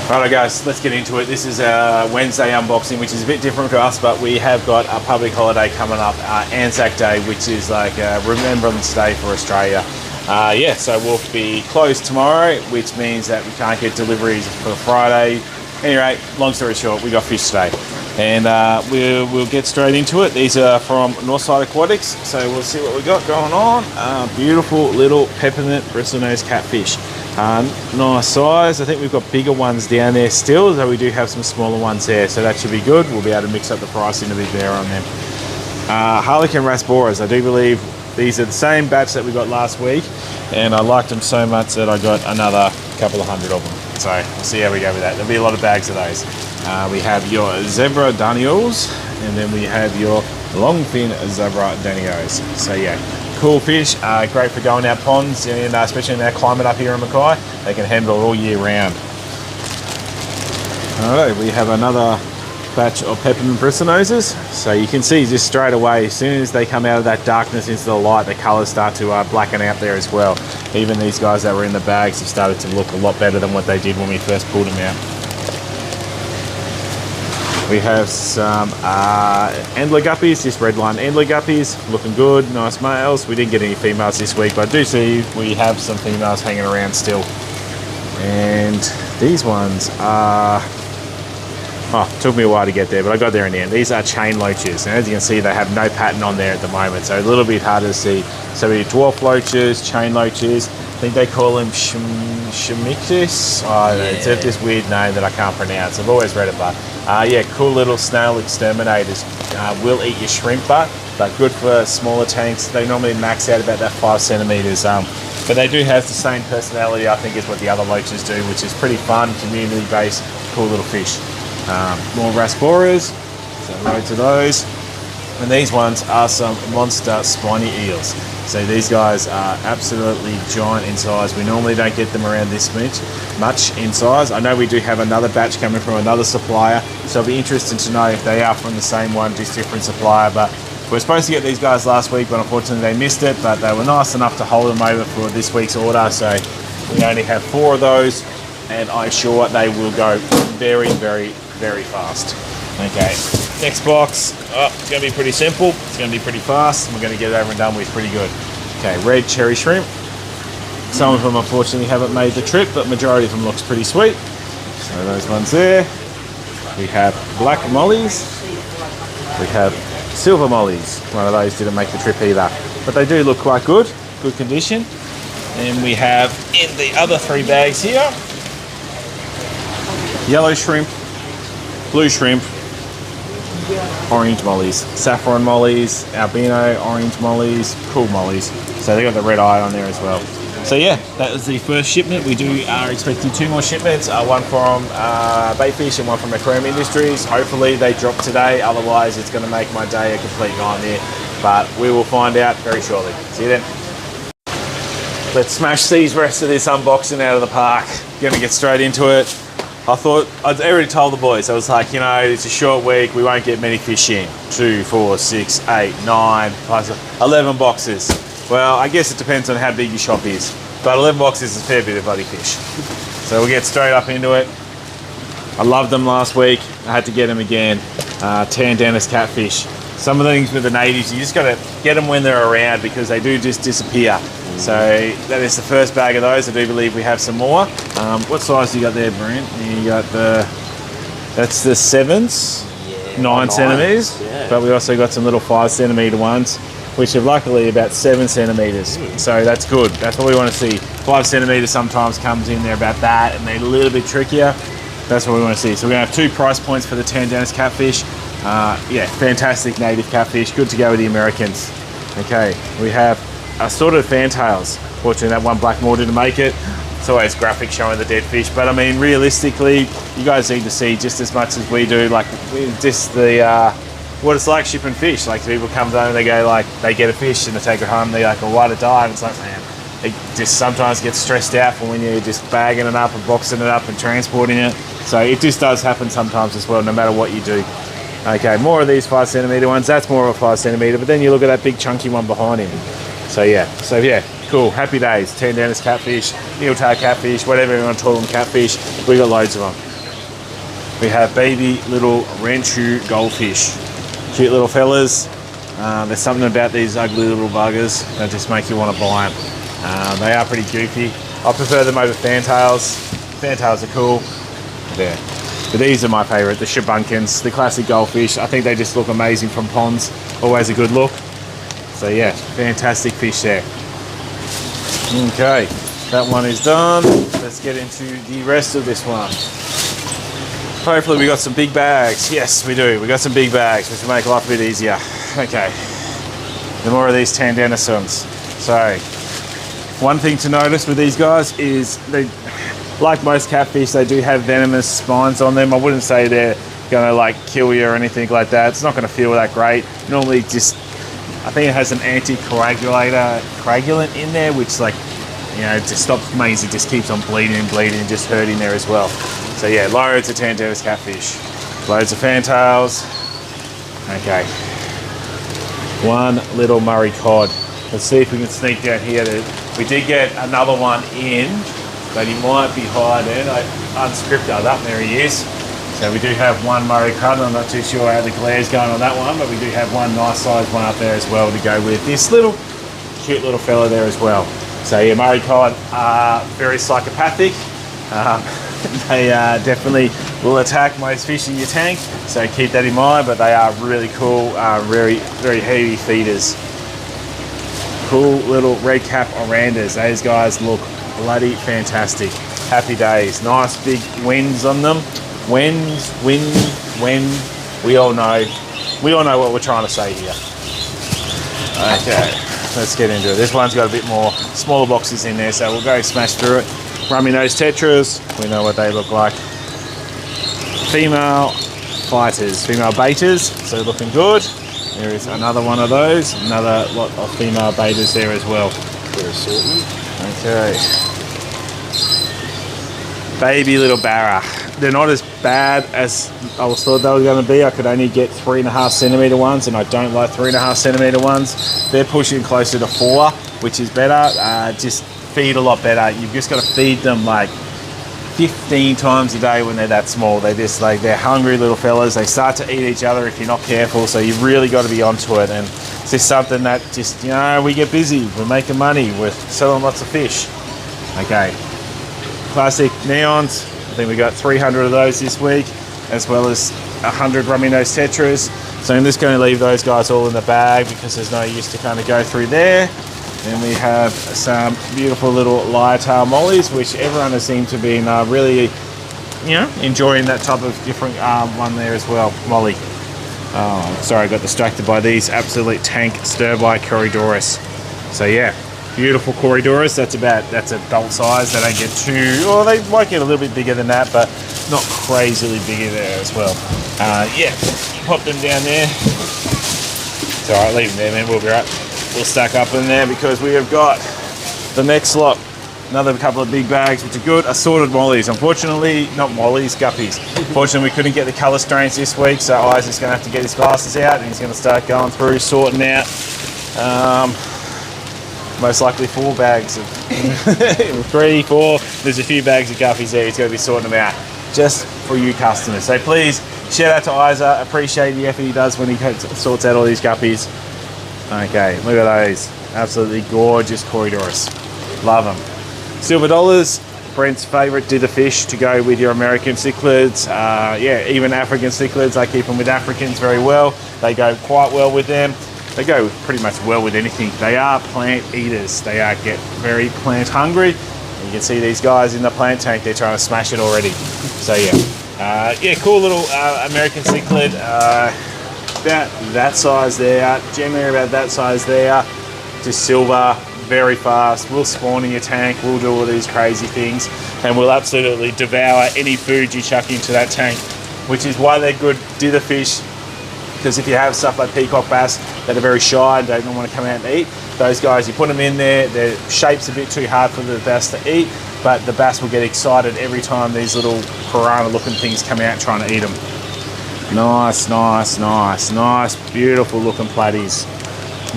Alright guys, let's get into it. This is a Wednesday unboxing, which is a bit different to us, but we have got a public holiday coming up, Anzac Day, which is like a Remembrance Day for Australia. So we'll be closed tomorrow, which means that we can't get deliveries for Friday. Anyway, long story short, we got fish today. And we'll get straight into it. These are from Northside Aquatics, so we'll see what we got going on. Beautiful little peppermint bristlenose catfish. Nice size. I think we've got bigger ones down there still, though we do have some smaller ones there, so that should be good. We'll be able to mix up the pricing a bit there on them. Harlequin Rasboras, I do believe these are the same batch that we got last week, and I liked them so much that I got another couple of hundred of them. So we'll see how we go with that. There'll be a lot of bags of those. We have your Zebra Danios, and then we have your Longfin Zebra Danios. So yeah, cool fish, great for going out ponds, and especially in our climate up here in Mackay, they can handle it all year round. Alright, we have another batch of peppermint bristlenoses. So you can see just straight away, as soon as they come out of that darkness into the light, the colours start to blacken out there as well. Even these guys that were in the bags have started to look a lot better than what they did when we first pulled them out. We have some Endler guppies, just redline Endler guppies, looking good, nice males. We didn't get any females this week, but I do see we have some females hanging around still. And these ones are, took me a while to get there, but I got there in the end. These are chain loaches, and as you can see, they have no pattern on there at the moment, so a little bit harder to see. So we have dwarf loaches, chain loaches. I think they call them Shemictis. It's this weird name that I can't pronounce. I've always read it, but yeah, cool little snail exterminators. Will eat your shrimp butt, but good for smaller tanks. They normally max out about that 5 centimeters. But they do have the same personality, I think, as what the other loaches do, which is pretty fun, community-based, cool little fish. More Rasboras, so right to those. And these ones are some monster spiny eels. So these guys are absolutely giant in size. We normally don't get them around this much in size. I know we do have another batch coming from another supplier, so it'll be interesting to know if they are from the same one, just different supplier. But we're supposed to get these guys last week, but unfortunately they missed it. But they were nice enough to hold them over for this week's order, so we only have 4 of those, and I'm sure they will go very, very, very fast. Okay, next box. It's going to be pretty simple. It's going to be pretty fast, and we're going to get it over and done with pretty good. Okay, red cherry shrimp. Some of them unfortunately haven't made the trip, but majority of them looks pretty sweet. So those ones there. We have black mollies. We have silver mollies. One of those didn't make the trip either, but they do look quite good. Good condition. And we have in the other 3 bags here, yellow shrimp, blue shrimp, orange mollies, saffron mollies, albino orange mollies, cool mollies. So they got the red eye on there as well. So yeah, that was the first shipment. We are expecting 2 more shipments, one from Baitfish and one from Aquarium Industries. Hopefully they drop today, otherwise it's going to make my day a complete nightmare. But we will find out very shortly. See you then. Let's smash these rest of this unboxing out of the park. Gonna get straight into it. I'd already told the boys, I was like, you know, it's a short week, we won't get many fish in. 2, 4, 6, 8, 9, 11 boxes. Well, I guess it depends on how big your shop is, but 11 boxes is a fair bit of bloody fish. So we'll get straight up into it. I loved them last week, I had to get them again. Tan Dennis catfish. Some of the things with the natives, you just gotta get them when they're around because they do just disappear. So that is the first bag of those. I do believe we have some more. What size do you got there, Brent? You got that's the 7s, 9 centimeters, but we also got some little 5 centimeter ones, which are luckily about 7 centimeters. So that's good. That's what we want to see. 5 centimeters sometimes comes in there about that, and they're a little bit trickier. That's what we want to see. So we're gonna have 2 price points for the Tan Dennis catfish. Yeah, fantastic native catfish. Good to go with the Americans. Okay, we have assorted fantails. Fortunately, that one Blackmore didn't make it. It's always graphic showing the dead fish, but I mean, realistically, you guys need to see just as much as we do. Like, just the what it's like shipping fish. Like, people come home and they go, like, they get a fish and they take it home. They're like, well, why'd it die? And it's like, man, it just sometimes gets stressed out from when you're just bagging it up and boxing it up and transporting it. So it just does happen sometimes as well, no matter what you do. Okay, more of these 5 centimeter ones. That's more of a 5 centimeter, but then you look at that big chunky one behind him. So yeah, cool, happy days. Tan Dennis catfish, eeltail catfish, whatever you want to call them, catfish. We got loads of them. we have baby little Ranchu goldfish. Cute little fellas. There's something about these ugly little buggers that just make you want to buy them. They are pretty goofy. I prefer them over fantails. Fantails are cool. There. But these are my favourite, the shabunkins, the classic goldfish. I think they just look amazing from ponds. Always a good look. So yeah, fantastic fish there. Okay, that one is done. Let's get into the rest of this one. Hopefully we got some big bags. Yes, we do. We got some big bags, which will make life a bit easier. Okay, the more of these Tandenisons. So, one thing to notice with these guys is they, like most catfish, they do have venomous spines on them. I wouldn't say they're gonna like kill you or anything like that. It's not gonna feel that great. Normally just, I think it has an coagulant in there, which like, you know, just stops, means it just keeps on bleeding, just hurting there as well. So yeah, loads of Tandenis catfish. Loads of fantails. Okay. One little Murray cod. Let's see if we can sneak down here. We did get another one in, but he might be hiding. I unscripted up, there he is. So we do have one Murray cod. I'm not too sure how the glare's going on that one, but we do have one nice sized one up there as well to go with this little cute little fella there as well. So yeah, Murray cod are very psychopathic. They definitely will attack most fish in your tank, so keep that in mind, but they are really cool, very heavy feeders. Cool little red cap orandas. Those guys look bloody fantastic. Happy days. Nice big wens on them. Wens, wind, we all know what we're trying to say here. Okay, let's get into it. This one's got a bit more smaller boxes in there, so we'll go smash through it. Rummy nose tetras, we know what they look like. Female fighters, female baiters, so looking good. There is another one of those, another lot of female baiters there as well. Okay. Baby little barra. They're not as bad as I was thought they were going to be. I could only get 3.5 centimetre ones, and I don't like 3.5 centimetre ones. They're pushing closer to 4, which is better. Just feed a lot better. You've just got to feed them like 15 times a day when they're that small. They're just like, they're hungry little fellas. They start to eat each other if you're not careful, so you've really got to be onto it. And it's just something that just, you know, we get busy, we're making money, we're selling lots of fish. Okay, classic neons. I think we got 300 of those this week, as well as 100 rummy nose tetras. So I'm just going to leave those guys all in the bag because there's no use to kind of go through there. Then we have some beautiful little lyre-tail mollies, which everyone has seemed to be really, you know, enjoying that type of different one there as well, molly. Oh, sorry, I got distracted by these absolute tank stir-by Corydoras. So yeah, beautiful Corydoras. That's adult size. They don't get too, or they might get a little bit bigger than that, but not crazily bigger there as well. Yeah, pop them down there. It's all right, leave them there, man. We'll be right. We'll stack up in there because we have got the next lot. Another couple of big bags, which are good. Assorted mollies. Unfortunately, not mollies, guppies. Unfortunately, we couldn't get the colour strains this week, so Isaac's going to have to get his glasses out and he's going to start going through, sorting out most likely 4 bags of 3, 4. There's a few bags of guppies there. He's going to be sorting them out just for you customers. So please, shout out to Isa. Appreciate the effort he does when he sorts out all these guppies. Okay, look at those. Absolutely gorgeous Corydoras. Love them. Silver dollars, Brent's favourite dither fish to go with your American cichlids. Yeah, even African cichlids, I keep them with Africans very well. They go quite well with them. They go pretty much well with anything. They are plant eaters. They get very plant hungry. You can see these guys in the plant tank, they're trying to smash it already. So yeah, yeah, cool little American cichlid. About that size there, generally about that size there. Just silver, very fast, will spawn in your tank, will do all these crazy things, and will absolutely devour any food you chuck into that tank, which is why they're good dither fish, because if you have stuff like peacock bass that are very shy and don't want to come out and eat, those guys, you put them in there, their shape's a bit too hard for the bass to eat, but the bass will get excited every time these little piranha looking things come out trying to eat them. Nice, nice, nice, nice, beautiful looking platies.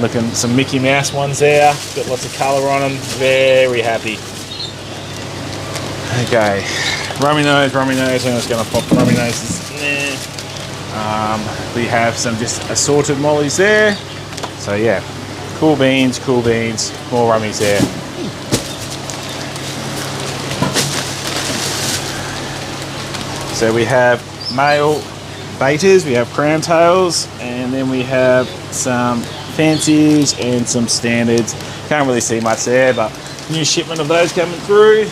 Looking some Mickey Mouse ones there, got lots of colour on them, very happy. Okay, Rummy nose. I'm just going to pop rummy noses in there. We have some just assorted mollies there. So yeah, cool beans, more rummies there. So we have male baiters, we have crown tails, and then we have some fancies and some standards. Can't really see much there, but new shipment of those coming through.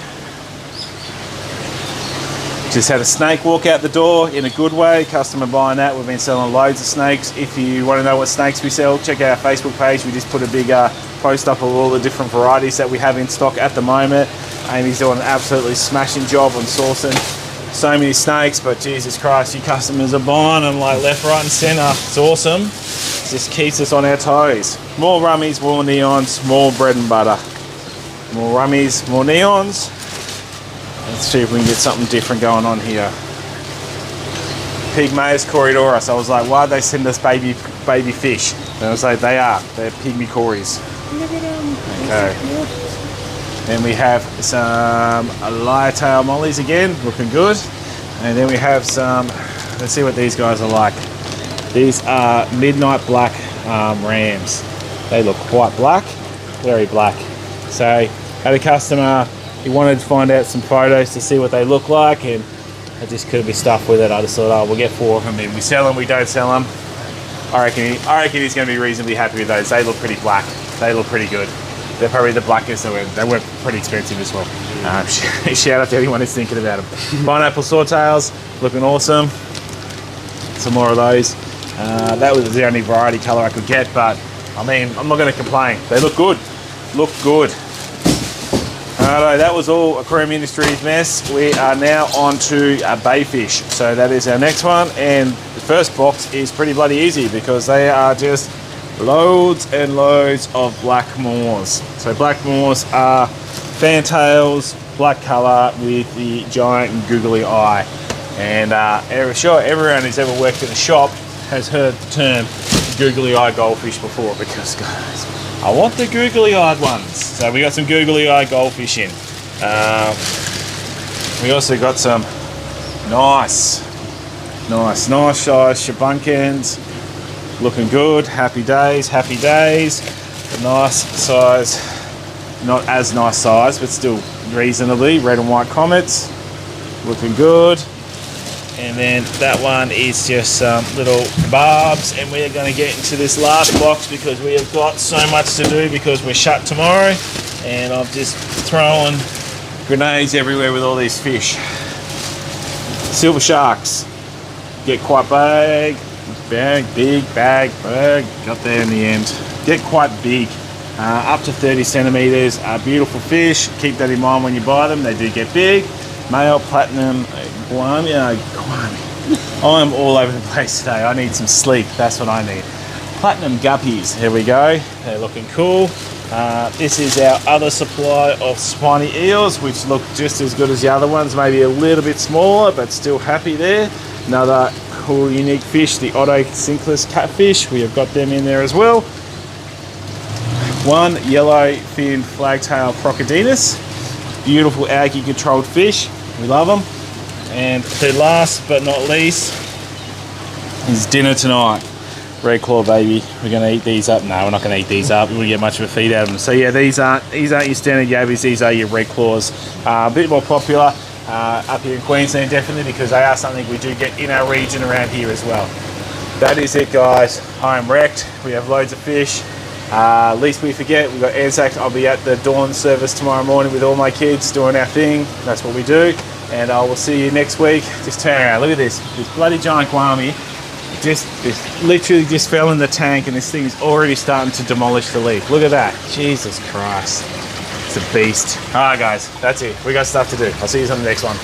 Just had a snake walk out the door in a good way. Customer buying that. We've been selling loads of snakes. If you want to know what snakes we sell, check out our Facebook page. We just put a big post up of all the different varieties that we have in stock at the moment. Amy's doing an absolutely smashing job on sourcing so many snakes, but Jesus Christ, you customers are buying them like left, right and centre. It's awesome. It just keeps us on our toes. More rummies, more neons, more bread and butter. More rummies, more neons. Let's see if we can get something different going on here. Pygmaeus corridorus. I was like, why'd they send us baby fish? And I was like, they're pygmy cories. Look at them. Okay. Then we have some lyre tail mollies again, looking good. And then we have some, let's see what these guys are like. These are midnight black rams. They look quite black, very black. So had a customer, he wanted to find out some photos to see what they look like, and I just couldn't be stuffed with it. I just thought, oh, we'll get 4 of them in. We sell them, we don't sell them. I reckon he's going to be reasonably happy with those. They look pretty black. They look pretty good. They're probably the blackest. They were pretty expensive as well. Shout out to anyone who's thinking about them. Pineapple swordtails, looking awesome. Some more of those. That was the only variety colour I could get, but I mean, I'm not going to complain. They look good. Look good. Alright, that was all Aquarium Industries mess. We are now on to bayfish. So that is our next one, and the first box is pretty bloody easy because they are just loads and loads of black moors. So black moors are fantails, black colour with the giant and googly eye. And I'm sure everyone who's ever worked in a shop has heard the term googly eye goldfish before, because guys, I want the googly eyed ones. So we got some googly eye goldfish in. We also got some nice size shabunkins. Looking good, happy days. A nice size, not as nice size, but still reasonably. Red and white comets, looking good. And then that one is just some little barbs, and we're going to get into this last box because we have got so much to do because we're shut tomorrow, and I'm just throwing grenades everywhere with all these fish. Silver sharks get quite big, got there in the end. Get quite big, up to 30 centimeters. Beautiful fish. Keep that in mind when you buy them. They do get big. Male platinum guami. I'm all over the place today. I need some sleep. That's what I need. Platinum guppies. Here we go. They're looking cool. This is our other supply of spiny eels, which look just as good as the other ones. Maybe a little bit smaller, but still happy there. Another cool, unique fish, the Otocinclus catfish. We have got them in there as well. One yellow fin flagtail crocodinus. Beautiful algae controlled fish. We love them. And the last but not least is dinner tonight. Red claw baby. We're going to eat these up. No, we're not going to eat these up. We won't get much of a feed out of them. So yeah, these aren't your standard yabbies. These are your red claws. A bit more popular up here in Queensland, definitely, because they are something we do get in our region around here as well. That is it, guys. I am wrecked. We have loads of fish. Least we forget, we've got Anzac. I'll be at the dawn service tomorrow morning with all my kids doing our thing. That's what we do. And I will see you next week. Just turn around. Look at this. This bloody giant guami just literally just fell in the tank, and this thing is already starting to demolish the leaf. Look at that. Jesus Christ. It's a beast. Alright guys, that's it. We got stuff to do. I'll see you on the next one.